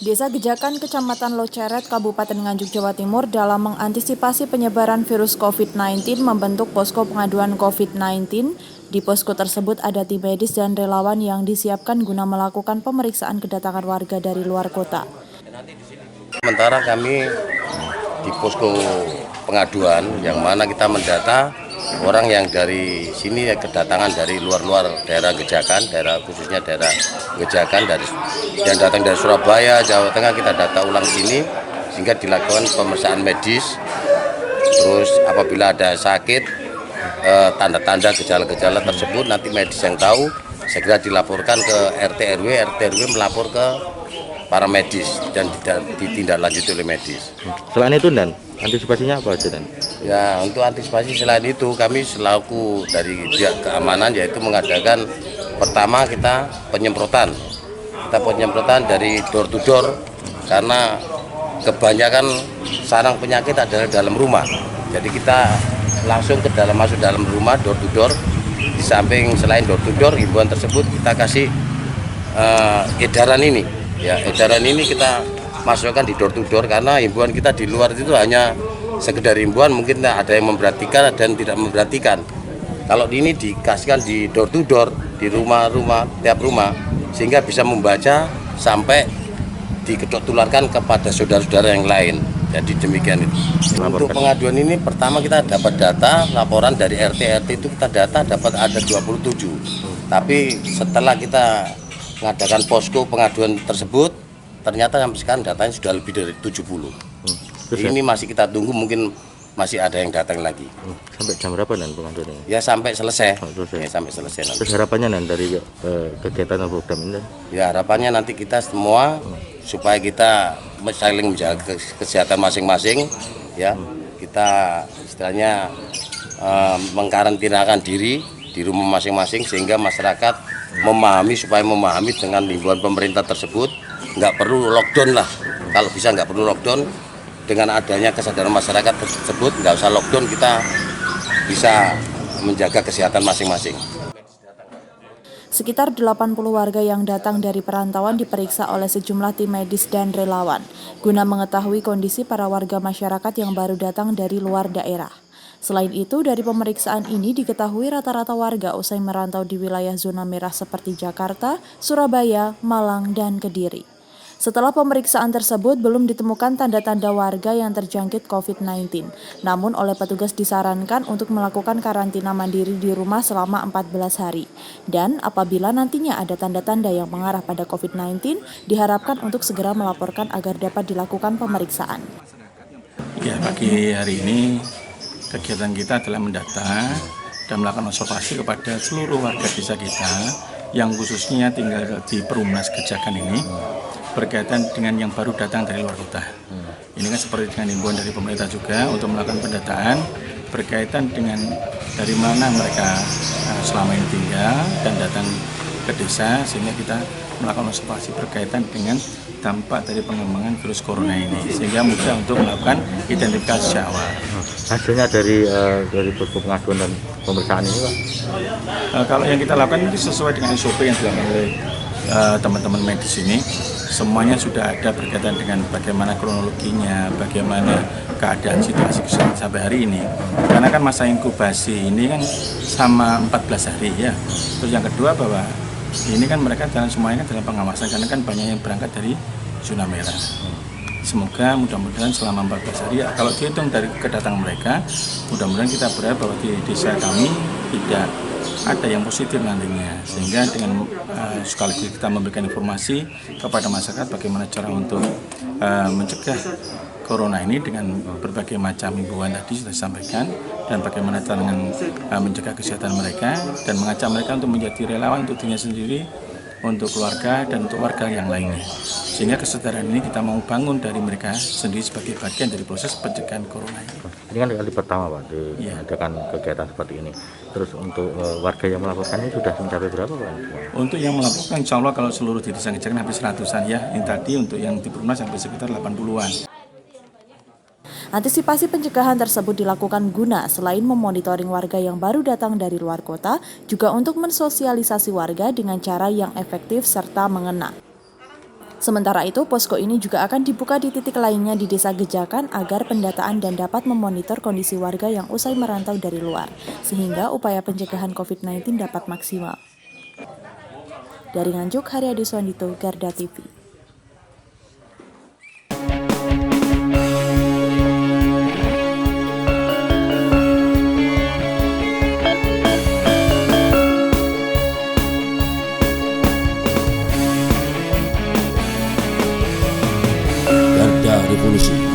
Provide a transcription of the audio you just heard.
Desa Gejakan, Kecamatan Loceret, Kabupaten Nganjuk, Jawa Timur dalam mengantisipasi penyebaran virus COVID-19 membentuk posko pengaduan COVID-19. Di posko tersebut ada tim medis dan relawan yang disiapkan guna melakukan pemeriksaan kedatangan warga dari luar kota. Sementara kami di posko pengaduan yang mana kita mendata orang yang dari sini kedatangan dari luar-luar daerah Gejakan, khususnya daerah Gejakan yang datang dari Surabaya, Jawa Tengah, kita data ulang sini sehingga dilakukan pemeriksaan medis. Terus apabila ada sakit, tanda-tanda gejala-gejala tersebut nanti medis yang tahu segera dilaporkan ke RT RW melapor ke para medis dan ditindaklanjuti oleh medis. Selain itu, Dan, antisipasinya apa aja, Dan? Ya, untuk antisipasi selain itu kami selaku dari pihak keamanan yaitu mengadakan pertama kita penyemprotan. Kita penyemprotan dari door to door karena kebanyakan sarang penyakit adalah dalam rumah. Jadi kita langsung masuk dalam rumah door to door. Di samping selain door to door, himbauan tersebut kita kasih edaran ini. Ya, edaran ini kita masukkan di door to door karena himbauan kita di luar itu hanya sekedar himbauan, mungkin ada yang memperhatikan dan tidak memperhatikan. Kalau ini dikasihkan di door to door di rumah-rumah, tiap rumah, sehingga bisa membaca sampai ditularkan kepada saudara-saudara yang lain. Jadi demikian itu. Untuk pengaduan ini pertama kita dapat data laporan dari RT itu kita data dapat ada 27. Tapi setelah kita mengadakan posko pengaduan tersebut ternyata sampai sekarang datanya sudah lebih dari 70. Ini masih kita tunggu, mungkin masih ada yang datang lagi. Sampai jam berapa, Dan, pengaduannya? Ya sampai selesai. Selesai. Ya, sampai selesai nanti. Terus harapannya, Dan, dari kegiatan program ini? Ya harapannya nanti kita semua supaya kita saling menjaga kesehatan masing-masing, ya kita istilahnya mengkarantinakan diri di rumah masing-masing sehingga masyarakat supaya memahami dengan himbauan pemerintah tersebut. Nggak perlu lockdown lah, kalau bisa nggak perlu lockdown. Dengan adanya kesadaran masyarakat tersebut nggak usah lockdown, kita bisa menjaga kesehatan masing-masing. Sekitar 80 warga yang datang dari perantauan diperiksa oleh sejumlah tim medis dan relawan, guna mengetahui kondisi para warga masyarakat yang baru datang dari luar daerah. Selain itu, dari pemeriksaan ini diketahui rata-rata warga usai merantau di wilayah zona merah seperti Jakarta, Surabaya, Malang, dan Kediri. Setelah pemeriksaan tersebut, belum ditemukan tanda-tanda warga yang terjangkit COVID-19. Namun oleh petugas disarankan untuk melakukan karantina mandiri di rumah selama 14 hari. Dan apabila nantinya ada tanda-tanda yang mengarah pada COVID-19, diharapkan untuk segera melaporkan agar dapat dilakukan pemeriksaan. Ya, pagi hari ini kegiatan kita adalah mendata dan melakukan observasi kepada seluruh warga desa kita yang khususnya tinggal di Perumnas Gejakan ini berkaitan dengan yang baru datang dari luar kota. Ini kan seperti dengan himbauan dari pemerintah juga untuk melakukan pendataan berkaitan dengan dari mana mereka selama ini tinggal dan datang ke desa, sehingga kita melakukan observasi berkaitan dengan dampak dari pengembangan virus corona ini sehingga mudah untuk melakukan identifikasi awal. Hasilnya dari posko pengaduan dan pemeriksaan ini, Pak? Kalau yang kita lakukan ini sesuai dengan SOP yang dilakukan oleh teman-teman medis ini, semuanya sudah ada berkaitan dengan bagaimana kronologinya, bagaimana keadaan situasi kesehatan sampai hari ini. Karena kan masa inkubasi ini kan sama 14 hari ya. Terus yang kedua bahwa ini kan mereka dalam semuanya kan dalam pengawasan karena kan banyak yang berangkat dari zona merah. Semoga mudah-mudahan selama 14 hari, kalau dihitung dari kedatangan mereka, mudah-mudahan kita berharap bahwa di desa kami tidak ada yang positif nantinya, sehingga dengan sekaligus kita memberikan informasi kepada masyarakat bagaimana cara untuk mencegah corona ini dengan berbagai macam himbauan tadi sudah disampaikan, dan bagaimana cara dengan mencegah kesehatan mereka dan mengajak mereka untuk menjadi relawan untuk dirinya sendiri, untuk keluarga dan untuk warga yang lainnya. Sehingga kesadaran ini kita mau bangun dari mereka sendiri sebagai bagian dari proses pencegahan corona ini. Ini kan kali pertama, Pak, diadakan kegiatan seperti ini. Terus untuk warga yang melaporkannya sudah mencapai berapa, Pak? Untuk yang melaporkan, insya Allah kalau seluruh di desa Gejakan hampir 100-an ya. Yang tadi untuk yang di Perumnas sampai sekitar 80-an. Antisipasi pencegahan tersebut dilakukan guna selain memonitoring warga yang baru datang dari luar kota, juga untuk mensosialisasi warga dengan cara yang efektif serta mengena. Sementara itu, posko ini juga akan dibuka di titik lainnya di Desa Gejakan agar pendataan dan dapat memonitor kondisi warga yang usai merantau dari luar, sehingga upaya pencegahan COVID-19 dapat maksimal. Dari Nganjuk, Haryadi Suandito, Garda TV. Garda Revolusi